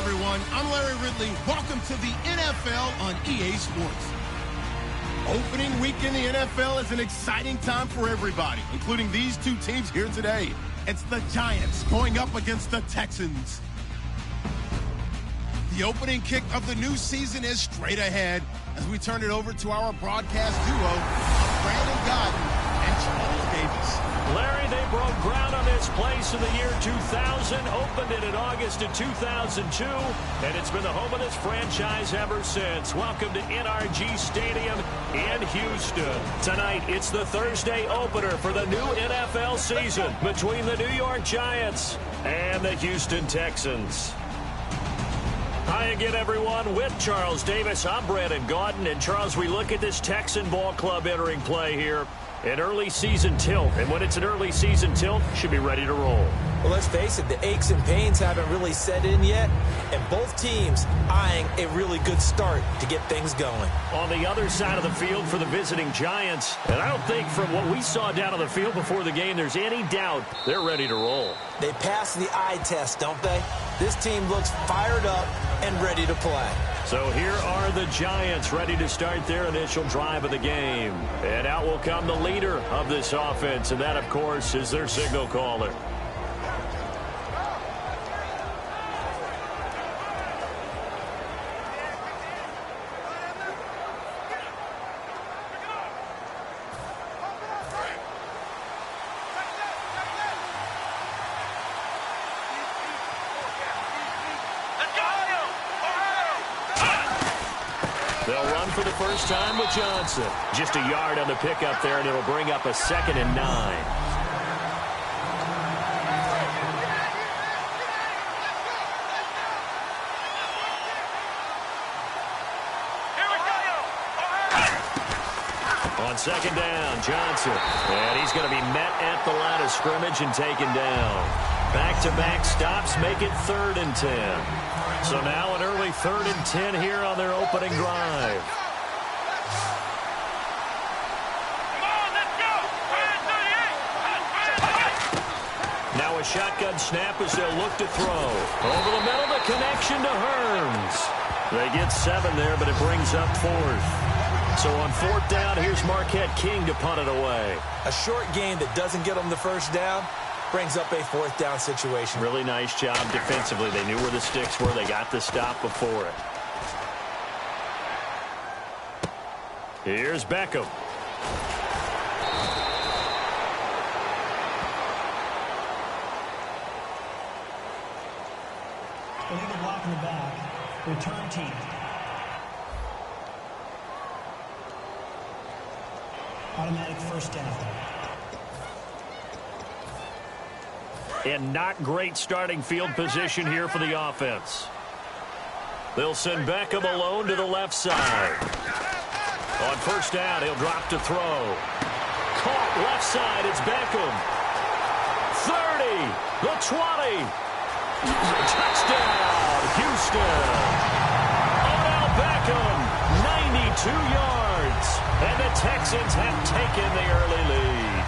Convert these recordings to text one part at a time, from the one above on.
everyone. I'm Larry Ridley. Welcome to the NFL on EA Sports. Opening week in the NFL is an exciting time for everybody, including these two teams here today. It's the Giants going up against the Texans. The opening kick of the new season is straight ahead as we turn it over to our broadcast duo of Brandon Godden and Charles Davis. Larry, they broke ground on this place in the year 2000, opened it in August of 2002, and it's been the home of this franchise ever since. Welcome to NRG Stadium in Houston. Tonight, it's the Thursday opener for the new NFL season between the New York Giants and the Houston Texans. Hi again, everyone. With Charles Davis, I'm Brandon Gaudin. And, Charles, we look at this Texan ball club entering play here. An early season tilt, and when it's an early season tilt, should be ready to roll. Well, let's face it, the aches and pains haven't really set in yet, and both teams eyeing a really good start to get things going. On the other side of the field for the visiting Giants, and I don't think from what we saw down on the field before the game there's any doubt they're ready to roll. They passed the eye test, don't they? This team looks fired up and ready to play. So here are the Giants ready to start their initial drive of the game. And out will come the leader of this offense, and that, of course, is their signal caller. They'll run for the first time with Johnson. Just a yard on the pickup there, and it'll bring up a 2nd and 9. On 2nd down, Johnson. And he's going to be met at the line of scrimmage and taken down. Back-to-back stops make it 3rd and 10. So now an early 3rd and 10 here on their opening drive. Now a shotgun snap as they'll look to throw. Over the middle, the connection to Hearns. They get 7 there, but it brings up 4th. So on 4th down, here's Marquette King to punt it away. A short game that doesn't get them the first down brings up a 4th down situation. Really nice job defensively. They knew where the sticks were. They got the stop before it. Here's Beckham. Illegal block in the back. Return team. Automatic first down. And not great starting field position here for the offense. They'll send Beckham alone to the left side. On 1st down, he'll drop to throw. Caught left side, it's Beckham. 30, the 20. Touchdown, Houston. Odell Beckham, 92 yards. And the Texans have taken the early lead.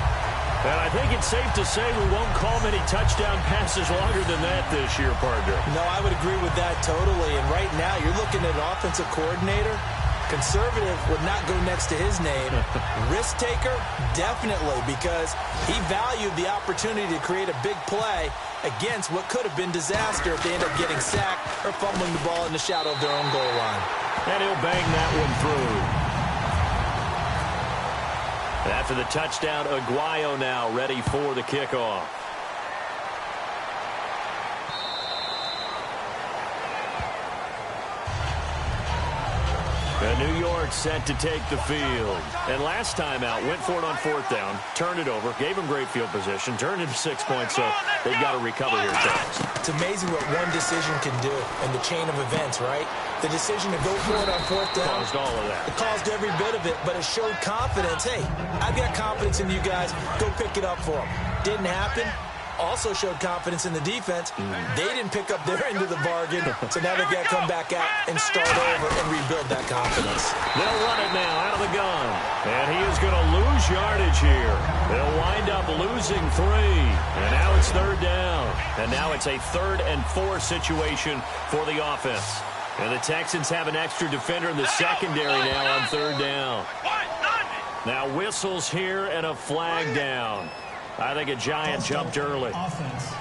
And I think it's safe to say we won't call many touchdown passes longer than that this year, partner. No, I would agree with that totally. And right now, you're looking at an offensive coordinator. Conservative would not go next to his name. Risk taker, definitely, because he valued the opportunity to create a big play against what could have been disaster if they end up getting sacked or fumbling the ball in the shadow of their own goal line. And he'll bang that one through. After the touchdown, Aguayo now ready for the kickoff. And New York set to take the field. And last time out, went for it on 4th down, turned it over, gave them great field position, turned into 6 points, so they've got to recover here fast. It's amazing what one decision can do in the chain of events, right? The decision to go for it on 4th down. Caused all of that. It caused every bit of it, but it showed confidence. Hey, I've got confidence in you guys. Go pick it up for them. Didn't happen. also showed confidence in the defense. They didn't pick up their end of the bargain, so now they've got to come back out and start over and rebuild that confidence. They'll run it now out of the gun. And he is going to lose yardage here. They'll wind up losing 3. And now it's 3rd down. And now it's a 3rd and 4 situation for the offense. And the Texans have an extra defender in the secondary now on 3rd down. Now whistles here and a flag down. I think a Giant jumped early. Offense.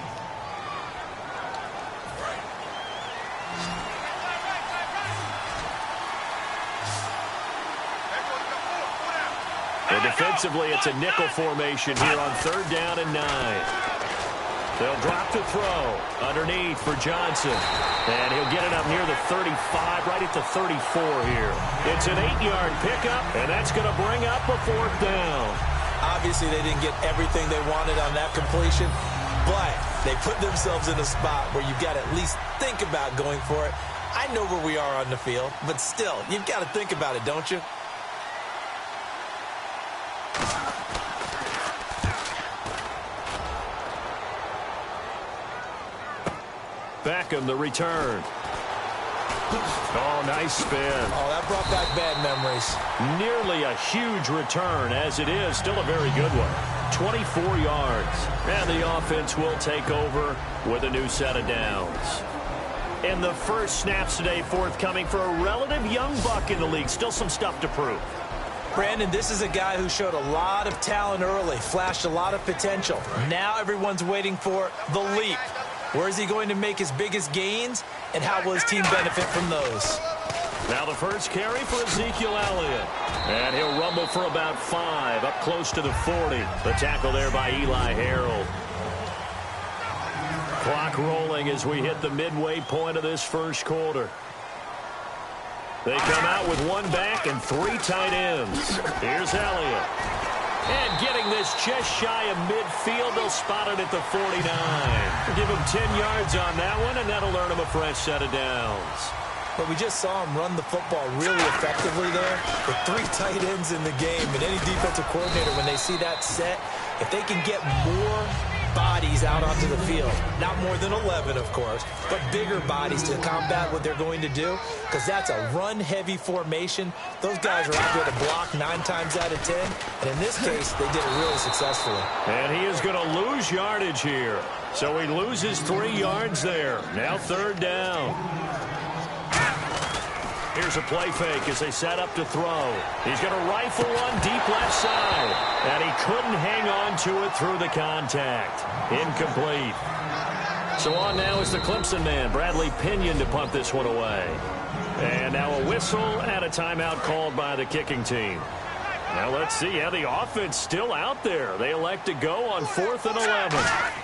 And defensively, it's a nickel formation here on 3rd down and 9. They'll drop to throw underneath for Johnson. And he'll get it up near the 35, right at the 34 here. It's an 8-yard pickup, and that's going to bring up a 4th down. Obviously, they didn't get everything they wanted on that completion, but they put themselves in a spot where you've got to at least think about going for it. I know where we are on the field, but still, you've got to think about it, don't you? Beckham, the return. Oh, nice spin. Oh, that brought back bad memories. Nearly a huge return, as it is. Still a very good one. 24 yards. And the offense will take over with a new set of downs. And the first snaps today forthcoming for a relative young buck in the league. Still some stuff to prove. Brandon, this is a guy who showed a lot of talent early, flashed a lot of potential. Now everyone's waiting for the leap. Where is he going to make his biggest gains, and how will his team benefit from those? Now the first carry for Ezekiel Elliott. And he'll rumble for about 5, up close to the 40. The tackle there by Eli Harold. Clock rolling as we hit the midway point of this first quarter. They come out with 1 back and 3 tight ends. Here's Elliott. And getting this just shy of midfield, they'll spot it at the 49. Give him 10 yards on that one, and that'll earn him a fresh set of downs. But we just saw him run the football really effectively there with 3 tight ends in the game. And any defensive coordinator, when they see that set, if they can get more bodies out onto the field, not more than 11, of course, but bigger bodies to combat what they're going to do, because that's a run-heavy formation. Those guys are out there to block 9 times out of 10, and in this case, they did it really successfully. And he is going to lose yardage here. So he loses 3 yards there. Now 3rd down. Here's a play fake as they set up to throw. He's going to rifle one deep left side. And he couldn't hang on to it through the contact. Incomplete. So on now is the Clemson man, Bradley Pinion, to punt this one away. And now a whistle and a timeout called by the kicking team. Now let's see. Yeah, the offense still out there. They elect to go on 4th and 11.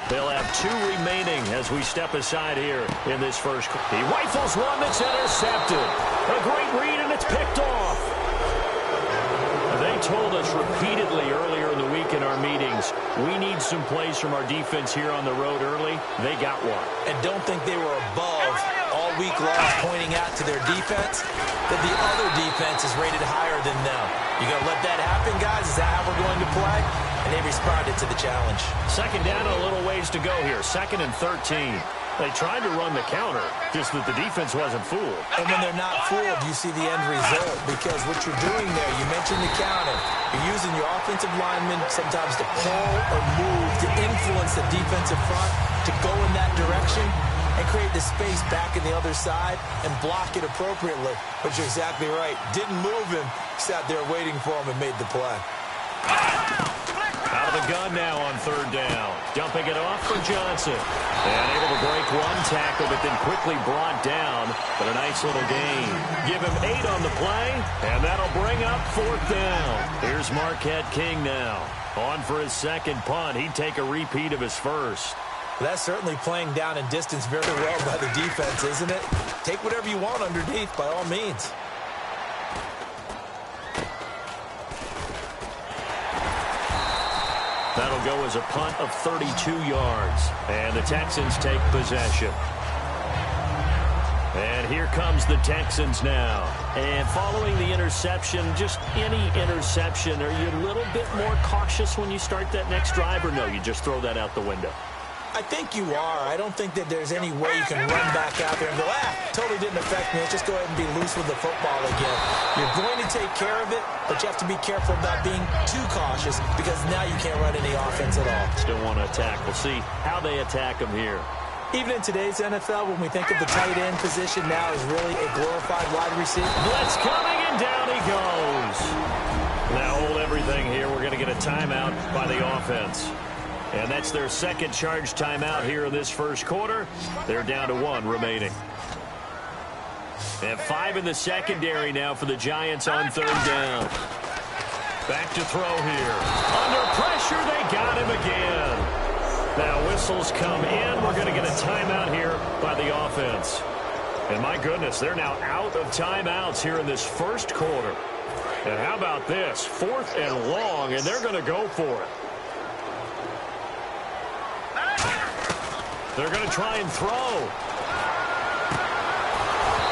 They'll have 2 remaining as we step aside here in this first. He rifles one that's intercepted. A great read, and it's picked off. They told us repeatedly earlier in the week in our meetings, we need some plays from our defense here on the road early. They got one. And don't think they were above all week long, pointing out to their defense that the other defense is rated higher than them. You going to let that happen, guys? Is that how we're going to play? And they responded to the challenge. 2nd down, a little ways to go here. 2nd and 13. They tried to run the counter, just that the defense wasn't fooled. And when they're not fooled, you see the end result, because what you're doing there, you mentioned the counter. You're using your offensive linemen sometimes to pull or move to influence the defensive front to go in that direction and create the space back in the other side and block it appropriately. But you're exactly right. Didn't move him, sat there waiting for him and made the play. Out of the gun now on 3rd down. Dumping it off for Johnson. And able to break 1 tackle, but then quickly brought down. But a nice little gain. Give him 8 on the play, and that'll bring up 4th down. Here's Marquette King now. On for his 2nd punt. He'd take a repeat of his first. Well, that's certainly playing down in distance very well by the defense, isn't it? Take whatever you want underneath, by all means. That'll go as a punt of 32 yards. And the Texans take possession. And here comes the Texans now. And following the interception, just any interception, are you a little bit more cautious when you start that next drive, or no, you just throw that out the window? I think you are. I don't think that there's any way you can run back out there and go, totally didn't affect me. Let's just go ahead and be loose with the football again. You're going to take care of it, but you have to be careful about being too cautious because now you can't run any offense at all. Still want to attack. We'll see how they attack him here. Even in today's NFL, when we think of the tight end position now as really a glorified wide receiver. Blitz coming, and down he goes. Now hold everything here. We're going to get a timeout by the offense. And that's their second charge timeout here in this first quarter. They're down to 1 remaining. And 5 in the secondary now for the Giants on 3rd down. Back to throw here. Under pressure, they got him again. Now whistles come in. We're going to get a timeout here by the offense. And my goodness, they're now out of timeouts here in this first quarter. And how about this? 4th and long, and they're going to go for it. They're going to try and throw.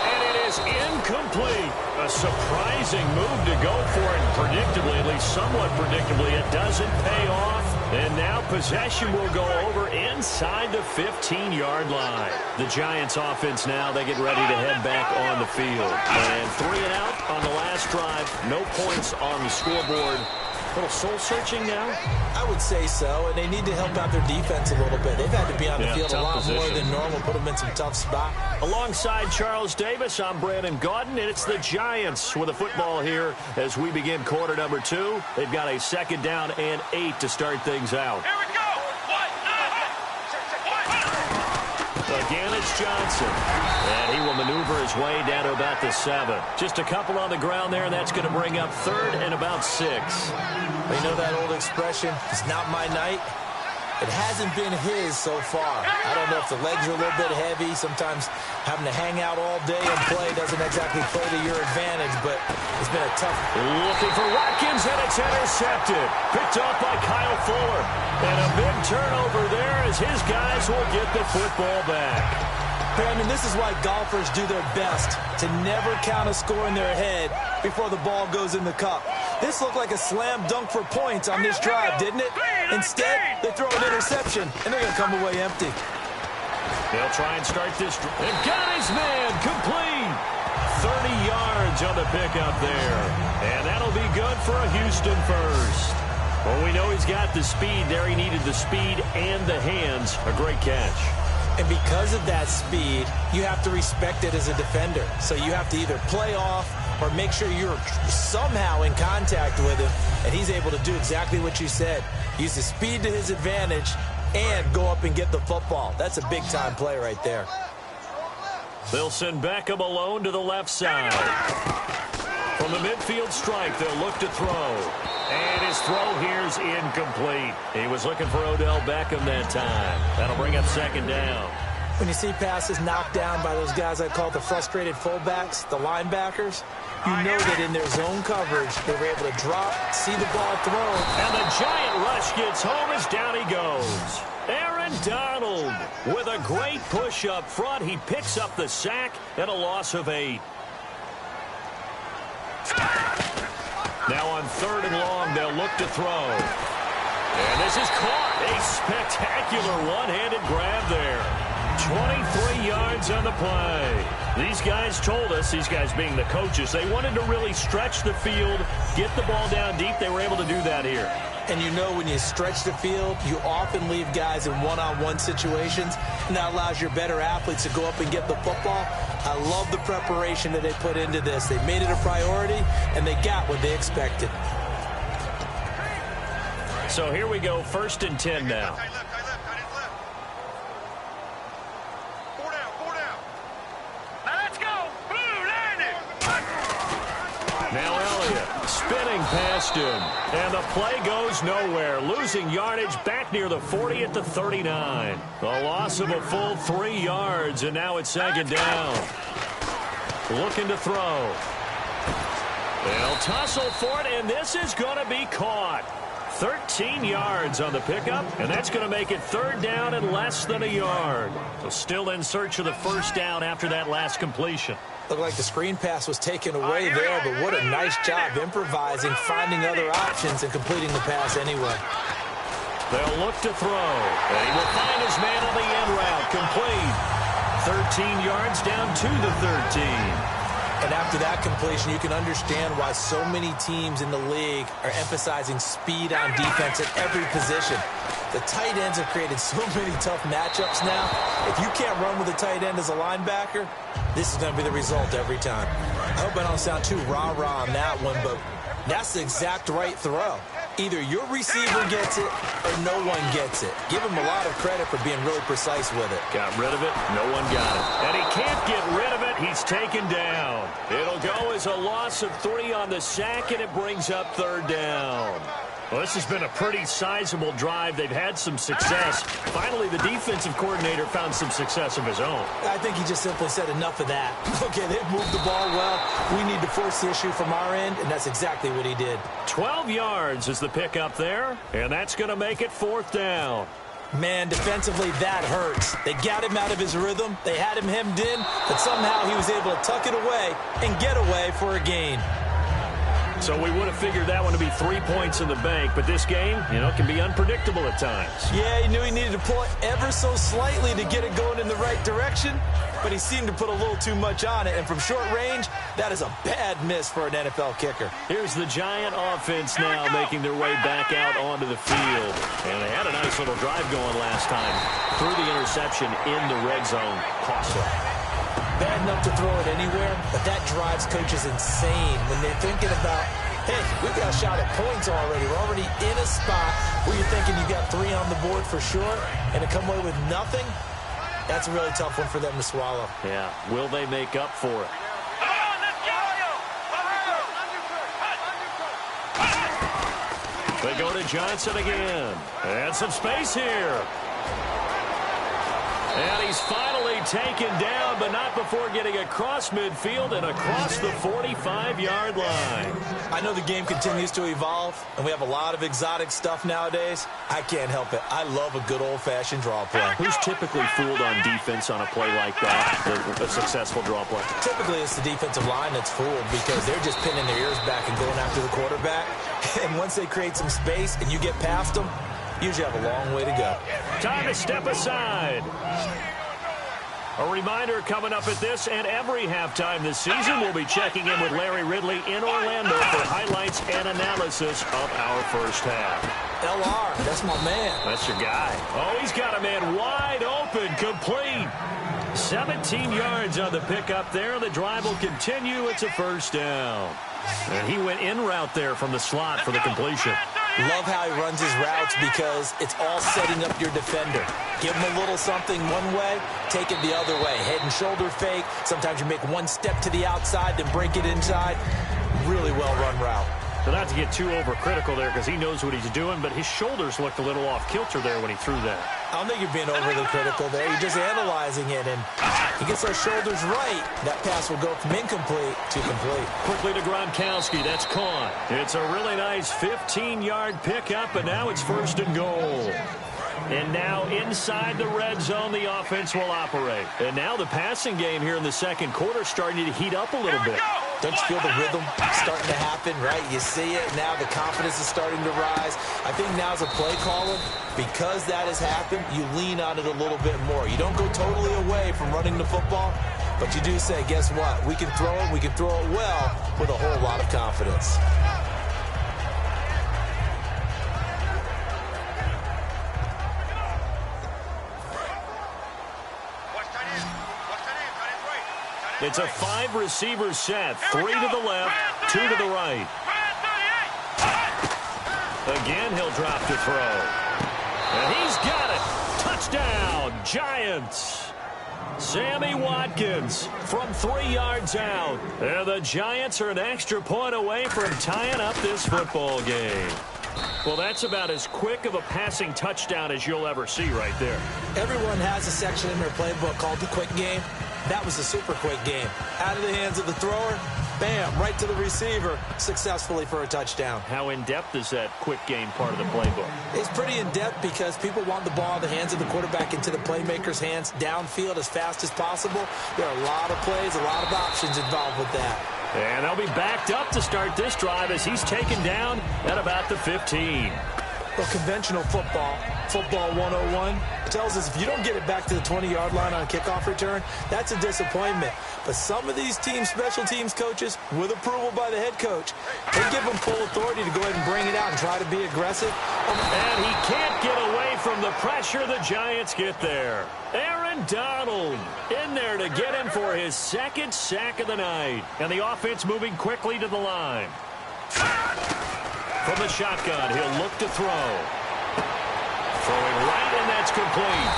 And it is incomplete. A surprising move to go for it. Predictably, at least somewhat predictably, it doesn't pay off. And now possession will go over inside the 15-yard line. The Giants offense now, they get ready to head back on the field. And 3 and out on the last drive. No points on the scoreboard. A little soul-searching now? I would say so, and they need to help out their defense a little bit. They've had to be on the field a lot more than normal, put them in some tough spots. Alongside Charles Davis, I'm Brandon Gaudin, and it's the Giants with the football here as we begin quarter number 2. They've got a 2nd down and 8 to start things out. Here we go! Again, it's Johnson. And he will maneuver his way down to about the 7. Just a couple on the ground there, and that's going to bring up 3rd and about 6. You know that old expression, it's not my night? It hasn't been his so far. I don't know if the legs are a little bit heavy. Sometimes having to hang out all day and play doesn't exactly play to your advantage, but it's been a tough. Looking for Watkins, and it's intercepted. Picked off by Kyle Fuller. And a big turnover there as his guys will get the football back. Brandon, this is why golfers do their best to never count a score in their head before the ball goes in the cup. This looked like a slam dunk for points on this drive, didn't it? Instead, they throw an interception, and they're going to come away empty. They'll try and start this. And got his man complete. 30 yards on the pickup there. And that'll be good for a Houston first. Well, we know he's got the speed there. He needed the speed and the hands. A great catch. And because of that speed, you have to respect it as a defender. So you have to either play off or make sure you're somehow in contact with him. And he's able to do exactly what you said. Use the speed to his advantage and go up and get the football. That's a big-time play right there. They'll send Beckham alone to the left side. From the midfield strike, they'll look to throw. And his throw here's incomplete. He was looking for Odell Beckham that time. That'll bring up 2nd down. When you see passes knocked down by those guys I call the frustrated fullbacks, the linebackers, you know that in their zone coverage, they were able to drop, see the ball thrown. And the giant rush gets home as down he goes. Aaron Donald with a great push up front. He picks up the sack and a loss of 8. Now on 3rd and long, they'll look to throw. And this is caught. A spectacular one-handed grab there. 23 yards on the play. These guys told us, these guys being the coaches, they wanted to really stretch the field, get the ball down deep. They were able to do that here. And you know when you stretch the field, you often leave guys in one-on-one situations, and that allows your better athletes to go up and get the football. I love the preparation that they put into this. They made it a priority, and they got what they expected. So here we go, 1st and 10 now. Now Elliott spinning past him. And the play goes nowhere. Losing yardage back near the 40 at the 39. A loss of a full 3 yards, and now it's 2nd down. Looking to throw. They'll tussle for it, and this is going to be caught. 13 yards on the pickup, and that's going to make it 3rd down and less than a yard. So still in search of the 1st down after that last completion. Looked like the screen pass was taken away there, but what a nice job improvising, finding other options, and completing the pass anyway. They'll look to throw. And he will find his man on the end route. Complete. 13 yards down to the 13. And after that completion, you can understand why so many teams in the league are emphasizing speed on defense at every position. The tight ends have created so many tough matchups now. If you can't run with a tight end as a linebacker, this is going to be the result every time. I hope I don't sound too rah-rah on that one, but that's the exact right throw. Either your receiver gets it or no one gets it. Give him a lot of credit for being really precise with it. Got rid of it. No one got it. And he can't get rid of it. He's taken down. It'll go as a loss of 3 on the sack, and it brings up 3rd down. Well, this has been a pretty sizable drive. They've had some success. Finally, the defensive coordinator found some success of his own. I think he just simply said enough of that. Okay, they've moved the ball well. We need to force the issue from our end, and that's exactly what he did. 12 yards is the pickup there, and that's going to make it 4th down. Man, defensively, that hurts. They got him out of his rhythm. They had him hemmed in, but somehow he was able to tuck it away and get away for a gain. So we would have figured that one to be 3 points in the bank, but this game, can be unpredictable at times. Yeah, he knew he needed to pull it ever so slightly to get it going in the right direction, but he seemed to put a little too much on it, and from short range, that is a bad miss for an NFL kicker. Here's the Giant offense now making their way back out onto the field. And they had a nice little drive going last time. Threw the interception in the red zone. Costly. Bad enough to throw it anywhere, but that drives coaches insane when they're thinking about, hey, we've got a shot at points already. We're already in a spot where you're thinking you got 3 on the board for sure, and to come away with nothing, that's a really tough one for them to swallow. Yeah, will they make up for it? They go to Johnson again. And some space here. And he's finally taken down, but not before getting across midfield and across the 45-yard line. I know the game continues to evolve, and we have a lot of exotic stuff nowadays. I can't help it. I love a good old-fashioned draw play. Who's typically fooled on defense on a play like that, a successful draw play? Typically, it's the defensive line that's fooled because they're just pinning their ears back and going after the quarterback. And once they create some space and you get past them, you usually have a long way to go. Time to step aside. A reminder coming up at this and every halftime this season, we'll be checking in with Larry Ridley in Orlando for highlights and analysis of our first half. LR, that's my man. That's your guy. Oh, he's got a man wide open, complete. 17 yards on the pickup there. The drive will continue. It's a 1st down. And he went in route there from the slot for the completion. Love how he runs his routes because it's all setting up your defender. Give him a little something one way, take it the other way. Head and shoulder fake. Sometimes you make one step to the outside, then break it inside. Really well-run route. So not to get too overcritical there because he knows what he's doing, but his shoulders looked a little off kilter there when he threw that. I don't think you're being overly critical there. You're just analyzing it, and he gets those shoulders right. That pass will go from incomplete to complete. Quickly to Gronkowski. That's caught. It's a really nice 15-yard pickup, and now it's 1st and goal. And now inside the red zone, the offense will operate. And now the passing game here in the second quarter starting to heat up a little bit. Don't you feel the rhythm starting to happen, right? You see it. Now the confidence is starting to rise. I think now as a play caller, because that has happened, you lean on it a little bit more. You don't go totally away from running the football, but you do say, guess what? We can throw it. We can throw it well with a whole lot of confidence. It's a 5-receiver set. 3 to the left, 2 to the right. Again, he'll drop to throw. And he's got it. Touchdown, Giants. Sammy Watkins from 3 yards out. And the Giants are an extra point away from tying up this football game. Well, that's about as quick of a passing touchdown as you'll ever see right there. Everyone has a section in their playbook called the quick game. That was a super quick game. Out of the hands of the thrower, bam, right to the receiver, successfully for a touchdown. How in-depth is that quick game part of the playbook? It's pretty in-depth because people want the ball in the hands of the quarterback into the playmaker's hands downfield as fast as possible. There are a lot of plays, a lot of options involved with that. And they'll be backed up to start this drive as he's taken down at about the 15. Well, conventional football 101, tells us if you don't get it back to the 20-yard line on kickoff return, that's a disappointment. But some of these special teams coaches, with approval by the head coach, they give them full authority to go ahead and bring it out and try to be aggressive. And he can't get away from the pressure. The Giants get there. Aaron Donald in there to get him for his second sack of the night. And the offense moving quickly to the line. From the shotgun, he'll look to throw. Throwing right, and that's complete.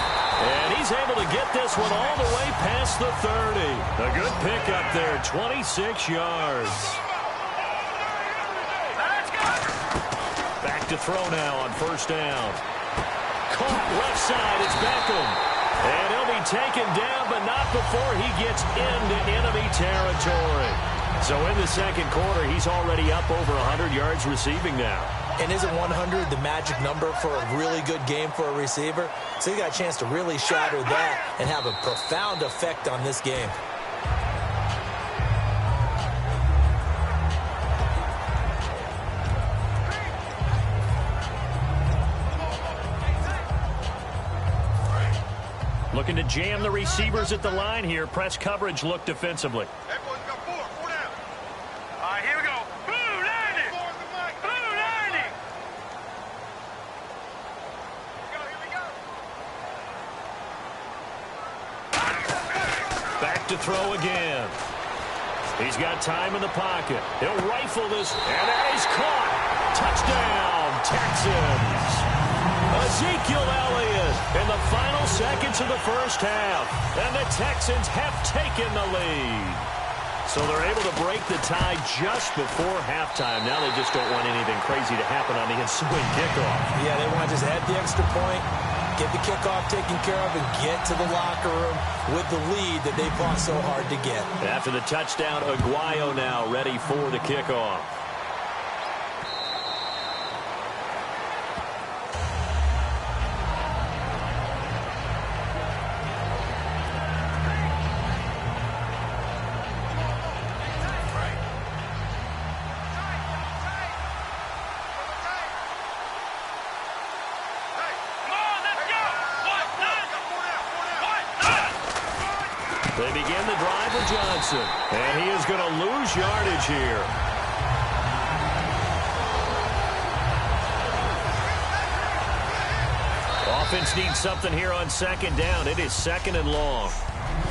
And he's able to get this one all the way past the 30. A good pickup there, 26 yards. Back to throw now on first down. Caught left side, it's Beckham. And he'll be taken down, but not before he gets into enemy territory. So in the second quarter, he's already up over 100 yards receiving now. And isn't 100 the magic number for a really good game for a receiver? So he got a chance to really shatter that and have a profound effect on this game. Looking to jam the receivers at the line here. Press coverage look defensively. To throw again. He's got time in the pocket. He'll rifle this, and that is caught. Touchdown, Texans. Ezekiel Elliott in the final seconds of the first half, and the Texans have taken the lead. So they're able to break the tie just before halftime. Now they just don't want anything crazy to happen on the ensuing kickoff. Yeah, they want to just add the extra point, get the kickoff taken care of, and get to the locker room with the lead that they fought so hard to get. After the touchdown, Aguayo now ready for the kickoff. They begin the drive with Johnson, and he is going to lose yardage here. Offense needs something here on second down. It is second and long.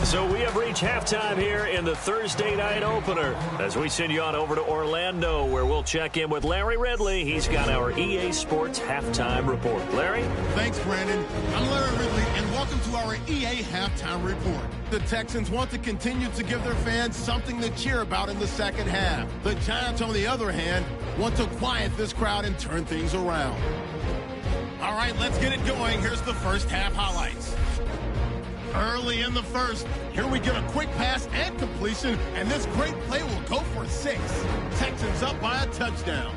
So we have reached halftime here in the Thursday night opener as we send you on over to Orlando, where we'll check in with Larry Ridley. He's got our EA Sports halftime report. Larry? Thanks, Brandon. I'm Larry Ridley, and welcome to our EA halftime report. The Texans want to continue to give their fans something to cheer about in the second half. The Giants, on the other hand, want to quiet this crowd and turn things around. All right, let's get it going. Here's the first half highlights. Early in the first, here we get a quick pass and completion, and this great play will go for 6. Texans up by a touchdown.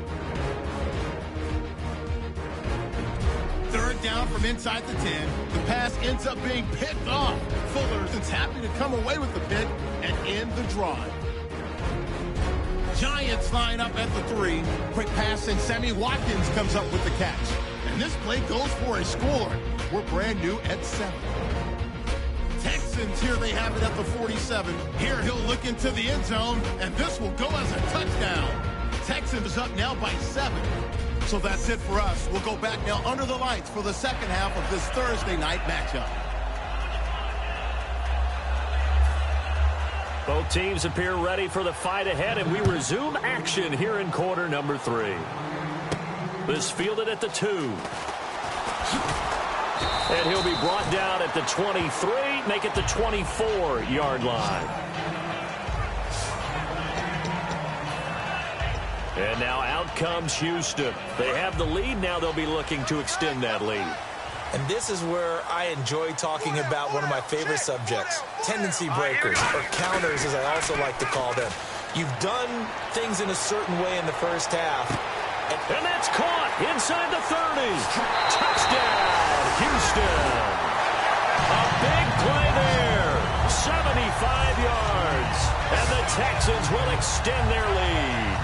Third down from inside the 10. The pass ends up being picked off. Fuller is happy to come away with the pick and end the drive. Giants line up at the 3. Quick pass, and Sammy Watkins comes up with the catch. And this play goes for a score. We're brand new at 7. Texans, here they have it at the 47. Here he'll look into the end zone, and this will go as a touchdown. Texans up now by 7. So that's it for us. We'll go back now under the lights for the second half of this Thursday night matchup. Both teams appear ready for the fight ahead, and we resume action here in quarter number 3. This fielded at the 2. And he'll be brought down at the 23, make it the 24-yard line. And now out comes Houston. They have the lead. Now they'll be looking to extend that lead. And this is where I enjoy talking about one of my favorite subjects, tendency breakers, or counters as I also like to call them. You've done things in a certain way in the first half. And that's caught inside the 30. Touchdown, Houston. A big play there. 75 yards. And the Texans will extend their lead.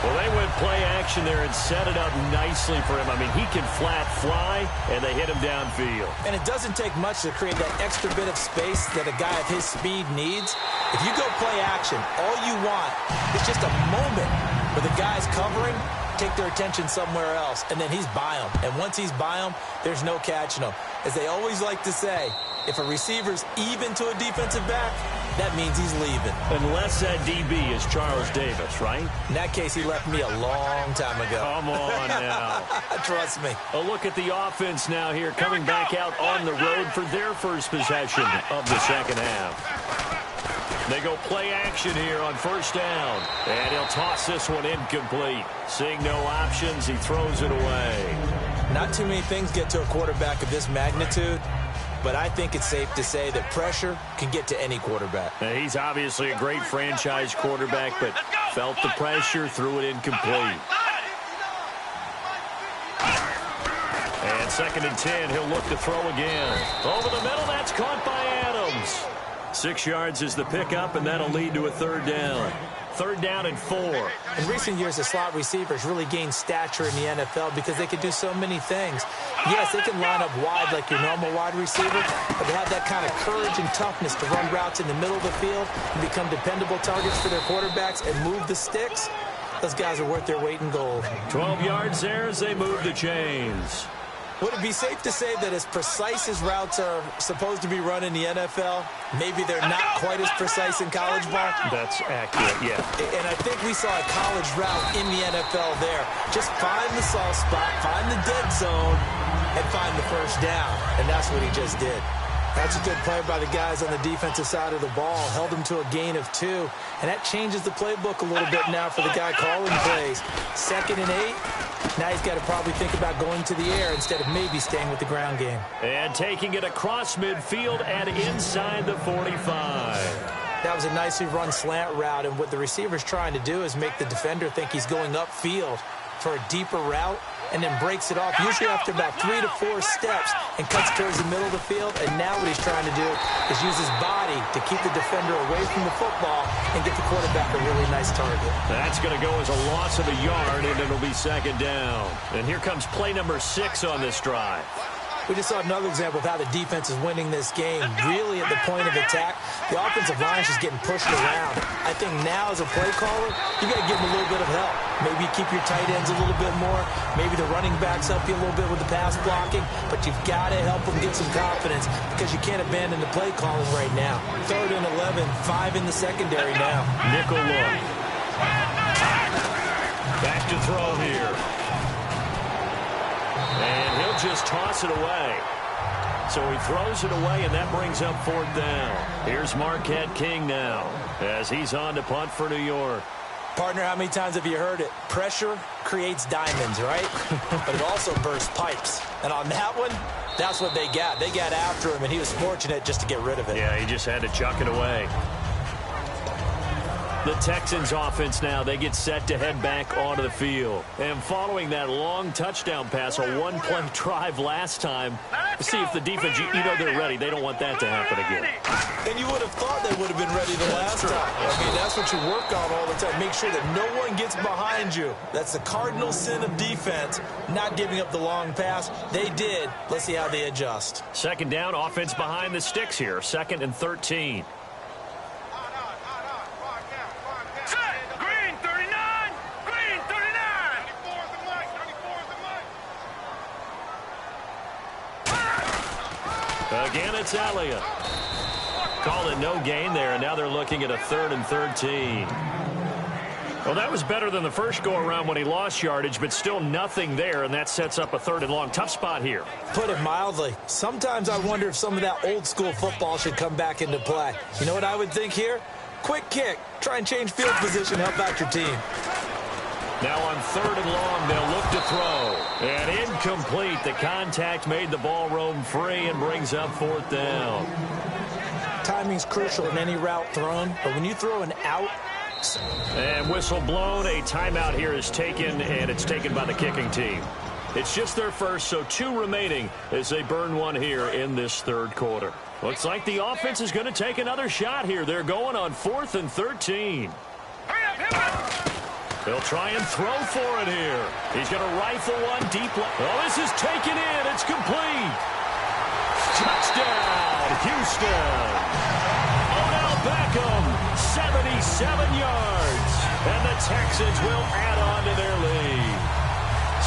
Well, they went play action there and set it up nicely for him. I mean, he can flat fly, and they hit him downfield. And it doesn't take much to create that extra bit of space that a guy of his speed needs. If you go play action, all you want is just a moment where the guy's covering, take their attention somewhere else, and then he's by him. And once he's by him, there's no catching him. As they always like to say, if a receiver's even to a defensive back, that means he's leaving. Unless that DB is Charles Davis, right? In that case, he left me a long time ago. Come on now. Trust me. A look at the offense now here, coming back out on the road for their first possession of the second half. They go play action here on first down. And he'll toss this one incomplete. Seeing no options, he throws it away. Not too many things get to a quarterback of this magnitude, but I think it's safe to say that pressure can get to any quarterback. Now, he's obviously a great franchise quarterback, but felt the pressure, threw it incomplete. And 2nd and 10, he'll look to throw again. Over the middle, that's caught by Adams. 6 yards is the pickup, and that'll lead to a 3rd down. 3rd down and 4. In recent years, the slot receivers really gained stature in the NFL because they can do so many things. Yes, they can line up wide like your normal wide receiver, but they have that kind of courage and toughness to run routes in the middle of the field and become dependable targets for their quarterbacks and move the sticks. Those guys are worth their weight in gold. 12 yards there as they move the chains. Would it be safe to say that as precise as routes are supposed to be run in the NFL, maybe they're not quite as precise in college ball? That's accurate, yeah. And I think we saw a college route in the NFL there. Just find the soft spot, find the dead zone, and find the first down. And that's what he just did. That's a good play by the guys on the defensive side of the ball. Held him to a gain of 2. And that changes the playbook a little bit now for the guy calling plays. 2nd and 8. Now he's got to probably think about going to the air instead of maybe staying with the ground game. And taking it across midfield and inside the 45. That was a nicely run slant route, and what the receiver's trying to do is make the defender think he's going upfield for a deeper route and then breaks it off, usually after about 3 to 4 steps, and cuts towards the middle of the field. And now what he's trying to do is use his body to keep the defender away from the football and get the quarterback a really nice target. That's going to go as a loss of a yard, and it'll be 2nd down. And here comes play number 6 on this drive. We just saw another example of how the defense is winning this game. Really at the point of attack, the offensive line is just getting pushed around. I think now as a play caller, you got to give them a little bit of help. Maybe keep your tight ends a little bit more. Maybe the running backs help you a little bit with the pass blocking. But you've got to help them get some confidence because you can't abandon the play calling right now. 3rd and 11, 5 in the secondary now. Nickel look. Back to throw here. And he'll just toss it away. So he throws it away, and that brings up 4th down. Here's Marquette King now as he's on to punt for New York. Partner, how many times have you heard it? Pressure creates diamonds, right? But it also bursts pipes. And on that one, that's what they got. They got after him, and he was fortunate just to get rid of it. Yeah, he just had to chuck it away. The Texans offense now, they get set to head back onto the field. And following that long touchdown pass, a one-play drive last time, see if the defense, you know they're ready. They don't want that to happen again. And you would have thought they would have been ready the last time. I mean, that's what you work on all the time. Make sure that no one gets behind you. That's the cardinal sin of defense, not giving up the long pass. They did. Let's see how they adjust. 2nd down, offense behind the sticks here. 2nd and 13. Again, it's Elliott. Called it no gain there, and now they're looking at a 3rd and 13. Well, that was better than the first go-around when he lost yardage, but still nothing there, and that sets up a 3rd and long. Tough spot here. Put it mildly. Sometimes I wonder if some of that old-school football should come back into play. You know what I would think here? Quick kick. Try and change field position, help out your team. Now on 3rd and long, they'll look to throw. And incomplete. The contact made the ball roam free and brings up 4th down. Timing's crucial in any route thrown, but when you throw an out... And whistle blown. A timeout here is taken, and it's taken by the kicking team. It's just their first, so 2 remaining as they burn one here in this 3rd quarter. Looks like the offense is going to take another shot here. They're going on 4th and 13. He'll try and throw for it here. He's going to rifle one deep left. Oh, this is taken in. It's complete. Touchdown, Houston. Odell Beckham, 77 yards. And the Texans will add on to their lead.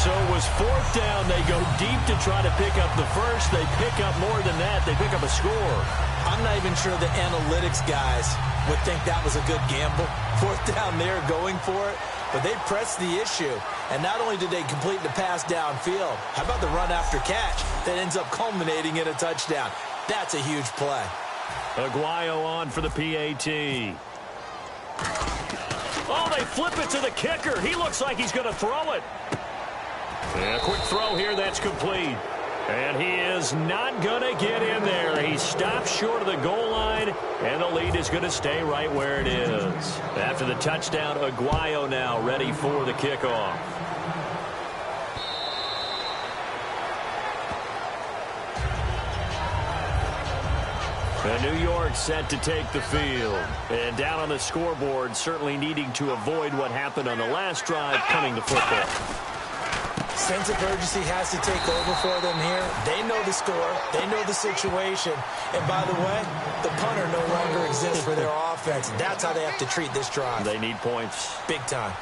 So it was fourth down. They go deep to try to pick up the first. They pick up more than that. They pick up a score. I'm not even sure the analytics guys would think that was a good gamble. Fourth down there going for it. But they pressed the issue. And not only did they complete the pass downfield, how about the run after catch that ends up culminating in a touchdown? That's a huge play. Aguayo on for the PAT. Oh, they flip it to the kicker. He looks like he's going to throw it. And a quick throw here, that's complete. And he is not going to get in there. He stops short of the goal line, and the lead is going to stay right where it is. After the touchdown, Aguayo now ready for the kickoff. And New York set to take the field. And down on the scoreboard, certainly needing to avoid what happened on the last drive, punting the football. Sense of urgency has to take over for them here. They know the score. They know the situation. And by the way, the punter no longer exists for their offense. That's how they have to treat this drive. They need points. Big time.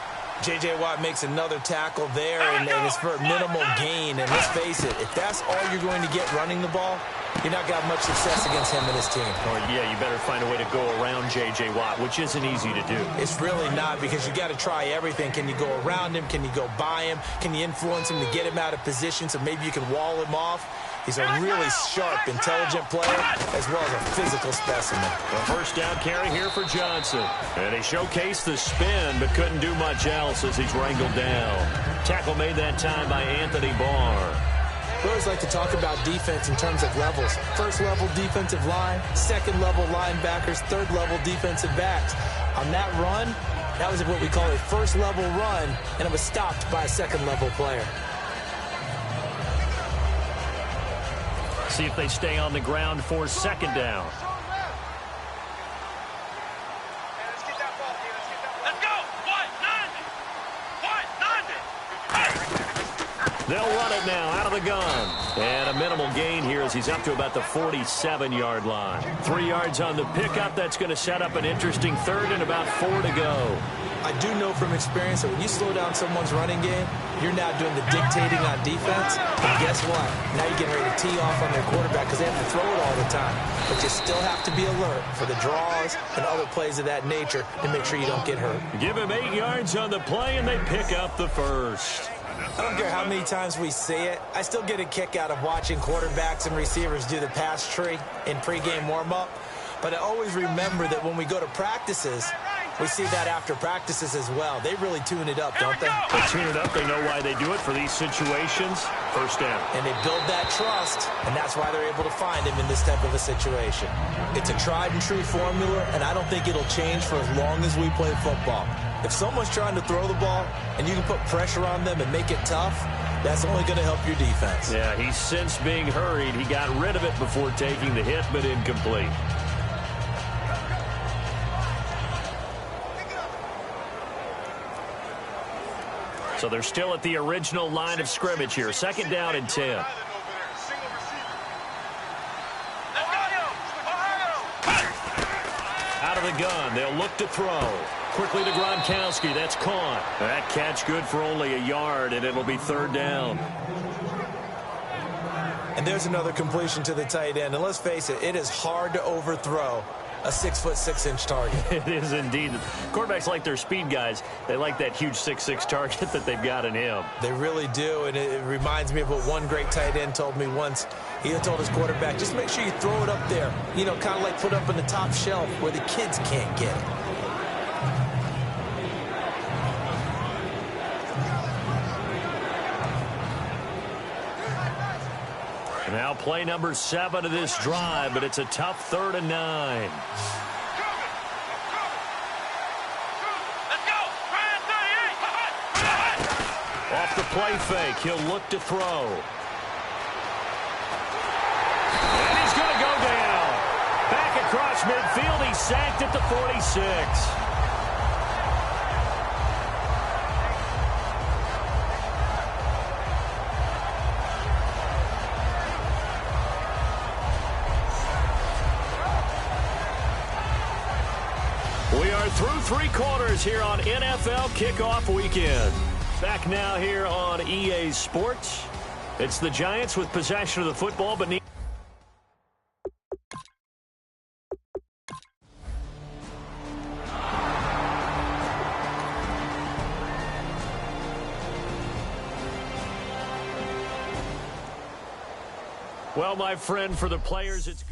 J.J. Watt makes another tackle there, and it's for a minimal gain. And let's face it, if that's all you're going to get running the ball, you're not going to have much success against him and his team. Oh, yeah, you better find a way to go around J.J. Watt, which isn't easy to do. It's really not, because you got to try everything. Can you go around him? Can you go by him? Can you influence him to get him out of position so maybe you can wall him off? He's a really sharp, intelligent player, as well as a physical specimen. A first down carry here for Johnson. And he showcased the spin, but couldn't do much else as he's wrangled down. Tackle made that time by Anthony Barr. We always like to talk about defense in terms of levels. First level defensive line, second level linebackers, third level defensive backs. On that run, that was what we call a first level run, and it was stopped by a second level player. See if they stay on the ground for second down. They'll run it now out of the gun. And a minimal gain here as he's up to about the 47-yard line. 3 yards on the pickup. That's going to set up an interesting third and about 4 to go. I do know from experience that when you slow down someone's running game, you're now doing the dictating on defense. And guess what? Now you're getting ready to tee off on their quarterback because they have to throw it all the time. But you still have to be alert for the draws and other plays of that nature to make sure you don't get hurt. Give him 8 yards on the play, and they pick up the first. I don't care how many times we see it. I still get a kick out of watching quarterbacks and receivers do the pass tree in pregame warm-up. But I always remember that when we go to practices, we see that after practices as well. They really tune it up, don't they? They tune it up. They know why they do it for these situations. First down. And they build that trust, and that's why they're able to find him in this type of a situation. It's a tried-and-true formula, and I don't think it'll change for as long as we play football. If someone's trying to throw the ball and you can put pressure on them and make it tough, that's only going to help your defense. Yeah, he's since being hurried. He got rid of it before taking the hit, but incomplete. So they're still at the original line of scrimmage here. Second down and 10. Out of the gun, they'll look to throw. Quickly to Gronkowski. That's caught. That catch good for only a yard, and it'll be third down. And there's another completion to the tight end. And let's face it, it is hard to overthrow a 6'6" target. It is indeed. Quarterbacks like their speed guys. They like that huge 6'6" target that they've got in him. They really do, and it reminds me of what one great tight end told me once. He had told his quarterback, just make sure you throw it up there. You know, kind of like put up on the top shelf where the kids can't get it. Now play number 7 of this drive, but it's a tough 3rd and 9. Off the play fake, he'll look to throw. And he's going to go down. Back across midfield, he's sacked at the 46. through three quarters here on NFL Kickoff Weekend. Back now here on EA Sports. It's the Giants with possession of the football, but well, my friend, for the players, it's